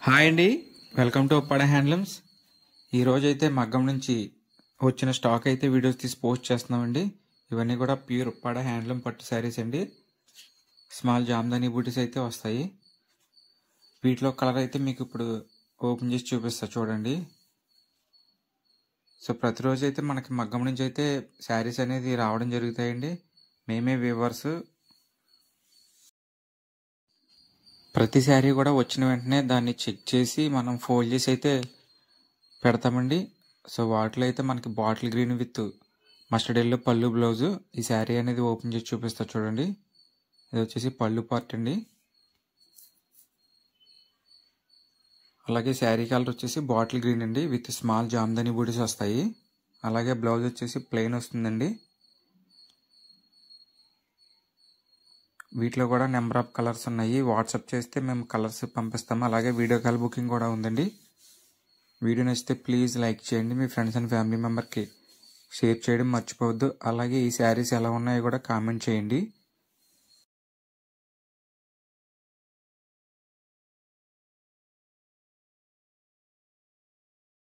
Hi అండి, welcome to Uppada handlooms. ఈరోజైతే మగ్గం నుంచి వచ్చిన స్టాక్ అయితే వీడియోస్ తీసి పోస్ట్ చేస్తున్నామండి. ఇవన్నీ కూడా ప్యూర్ ఉప్పాడ హ్యాండ్లూమ్ పట్టు శారీస్ అండి. స్మాల్ జామ్దాని బూటీస్ అయితే వస్తాయి. వీటిలో కలర్ అయితే మీకు ఇప్పుడు ఓపెన్ చేసి చూపిస్తా చూడండి. సో ప్రతిరోజు అయితే మనకి మగ్గం నుంచి అయితే శారీస్ అనేది రావడం జరుగుతాయండి. మేమే వీవర్స్. ప్రతి శారీ కూడా వచ్చిన వెంటనే దాన్ని చెక్ చేసి మనం ఫోల్డ్ చేసి అయితే పెడతామండి. సో వాటిలో అయితే మనకి bottle green with mustard yellow పళ్ళు బ్లౌజు. ఈ శారీ అనేది ఓపెన్ చేసి చూపిస్తా చూడండి. ఇది వచ్చేసి పళ్ళు పార్ట్ అండి. అలాగే శారీ కలర్ వచ్చేసి బాటిల్ గ్రీన్ అండి విత్ స్మాల్ జామ్దాని బూటీస్ వస్తాయి. అలాగే బ్లౌజ్ వచ్చేసి ప్లెయిన్ వస్తుందండి. వీటిలో కూడా నెంబర్ ఆఫ్ కలర్స్ ఉన్నాయి. వాట్సాప్ చేస్తే మేము కలర్స్ పంపిస్తాము. అలాగే వీడియో కాల్ బుకింగ్ కూడా ఉందండి. వీడియో నచ్చితే ప్లీజ్ లైక్ చేయండి. మీ ఫ్రెండ్స్ అండ్ ఫ్యామిలీ మెంబర్కి షేర్ చేయడం మర్చిపోవద్దు. అలాగే ఈ శారీస్ ఎలా ఉన్నాయో కూడా కామెంట్ చేయండి.